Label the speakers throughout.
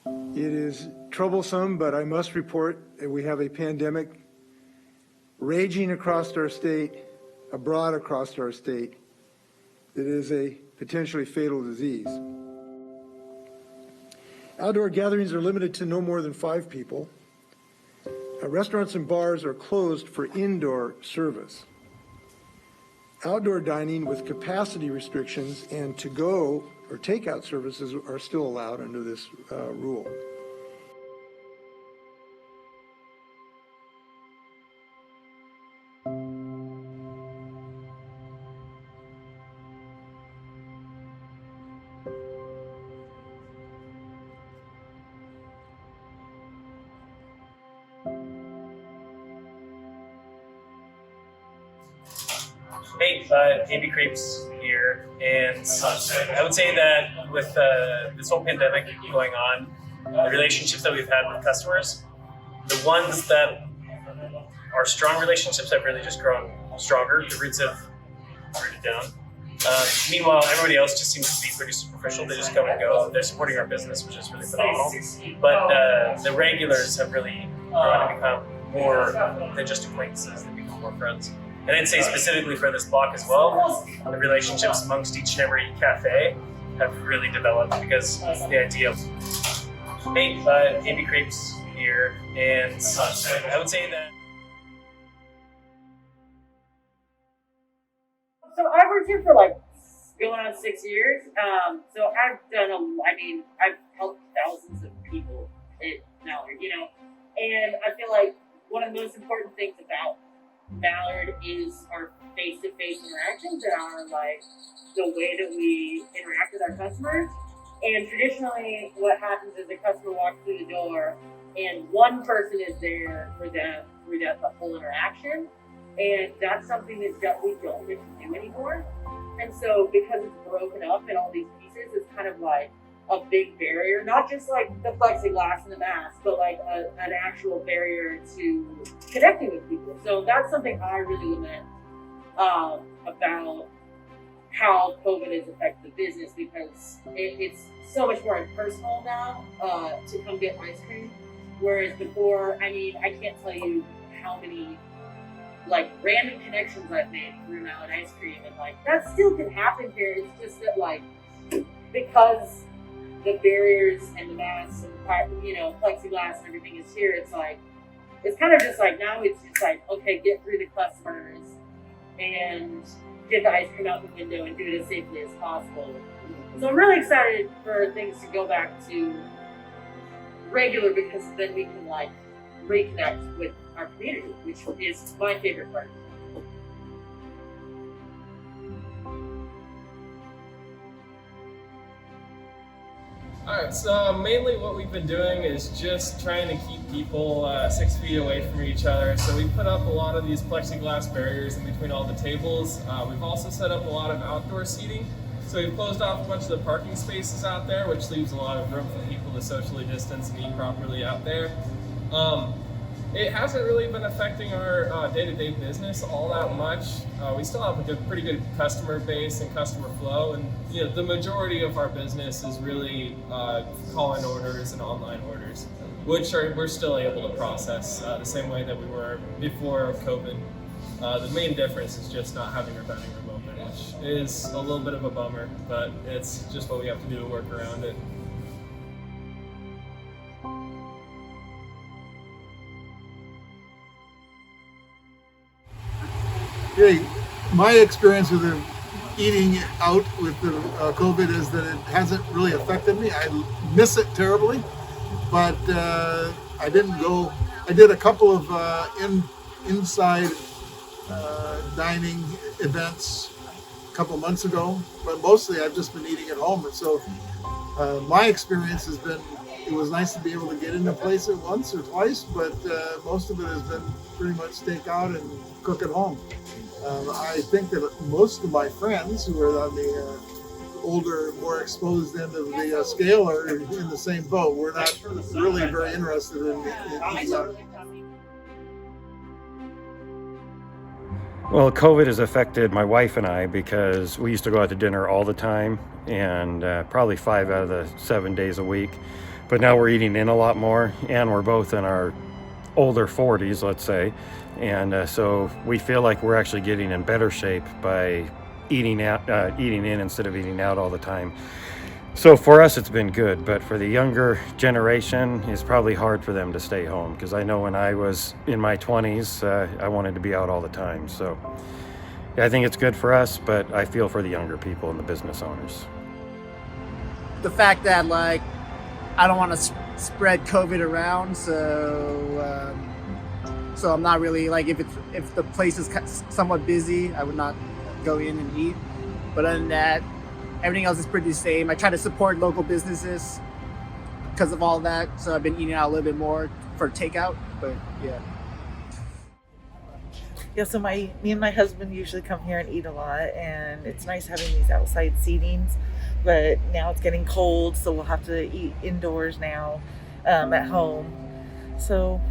Speaker 1: It is troublesome, but I must report that we have a pandemic raging across our state, abroad across our state, that is a potentially fatal disease. Outdoor gatherings are limited to no more than 5 people. Restaurants and bars are closed for indoor service. Outdoor dining with capacity restrictions and to-go or takeout services are still allowed under this rule.
Speaker 2: Hey, AB Crepes here, and I would say that with this whole pandemic going on, the relationships that we've had with customers, the ones that are strong relationships have really just grown stronger. The roots have rooted down. Meanwhile, everybody else just seems to be pretty superficial. They just come and go. They're supporting our business, which is really phenomenal. But the regulars have really grown to become more than just acquaintances. They become more friends. And I'd say specifically for this block as well, the relationships amongst each and every cafe have really developed because the idea of, hey, AB Crepes here, and I would say that.
Speaker 3: So I've worked here for like going on 6 years. So I've done I've helped thousands of people at Ballard, and I feel like one of the most important things about Ballard is our face-to-face interactions and our the way that we interact with our customers. And traditionally, what happens is the customer walks through the door, and one person is there for them through the whole interaction. And that's something that we don't get to do anymore. And so because it's broken up in all these pieces, it's kind of like a big barrier, not just like the plexiglass and the mask, but like an actual barrier to connecting with people. So that's something I really lament about how COVID has affected the business, because it's so much more impersonal now to come get ice cream. Whereas before, I can't tell you how many random connections I've made through Ballard ice cream, and that still can happen here. It's just that because the barriers and the masks and plexiglass and everything is here, it's kind of just now it's just okay, get through the customers and get the ice cream out the window and do it as safely as possible. So I'm really excited for things to go back to regular, because then we can reconnect with our community, which is my favorite part.
Speaker 4: Alright, so mainly what we've been doing is just trying to keep people 6 feet away from each other. So we put up a lot of these plexiglass barriers in between all the tables. We've also set up a lot of outdoor seating. So we've closed off a bunch of the parking spaces out there, which leaves a lot of room for people to socially distance and eat properly out there. It hasn't really been affecting our day-to-day business all that much. We still have a pretty good customer base and customer flow, and the majority of our business is really call-in orders and online orders, which we're still able to process the same way that we were before COVID. The main difference is just not having our dining room open, which is a little bit of a bummer, but it's just what we have to do to work around it.
Speaker 5: Hey, my experience with eating out with the COVID is that it hasn't really affected me. I miss it terribly, but I didn't go. I did a couple of inside dining events a couple months ago, but mostly I've just been eating at home. And so my experience has been, it was nice to be able to get into a place at once or twice, but most of it has been pretty much take out and cook at home. I think that most of my friends who are on the older, more exposed end of the scale are in the same boat. We're not really very interested in eating out.
Speaker 6: Well, COVID has affected my wife and I because we used to go out to dinner all the time and probably 5 out of the 7 days a week. But now we're eating in a lot more, and we're both in our older 40s, let's say. And so we feel like we're actually getting in better shape by eating in instead of eating out all the time. So for us, it's been good, but for the younger generation, it's probably hard for them to stay home, because I know when I was in my 20s, I wanted to be out all the time. So yeah, I think it's good for us, but I feel for the younger people and the business owners.
Speaker 7: The fact that like I don't want to spread COVID around, so I'm not really like, if the place is somewhat busy, I would not go in and eat. But other than that, everything else is pretty the same. I try to support local businesses because of all that, so I've been eating out a little bit more for takeout. But yeah.
Speaker 8: Yeah, so me and my husband usually come here and eat a lot, and it's nice having these outside seatings. But now it's getting cold, so we'll have to eat indoors now at home. So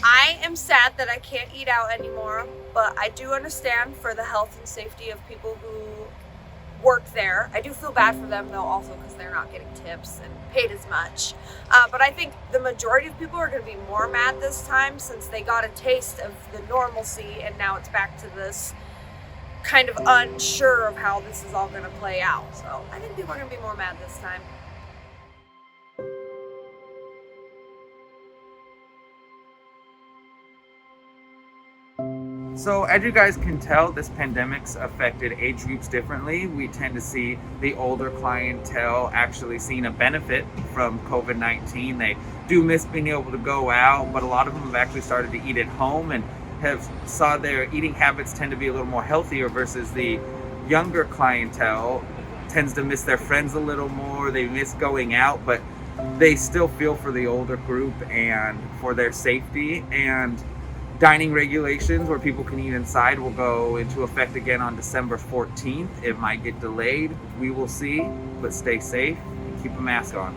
Speaker 9: I am sad that I can't eat out anymore, but I do understand for the health and safety of people who work there. I do feel bad for them though, also because they're not getting tips and paid as much. But I think the majority of people are going to be more mad this time, since they got a taste of the normalcy and now it's back to this kind of unsure of how this is all going to play out. So I think people are going to be more mad this time.
Speaker 10: So as you guys can tell, this pandemic's affected age groups differently. We tend to see the older clientele actually seeing a benefit from COVID-19. They do miss being able to go out, but a lot of them have actually started to eat at home and have saw their eating habits tend to be a little more healthier, versus the younger clientele tends to miss their friends a little more. They miss going out, but they still feel for the older group and for their safety. And dining regulations where people can eat inside will go into effect again on December 14th. It might get delayed. We will see, but stay safe and keep a mask on.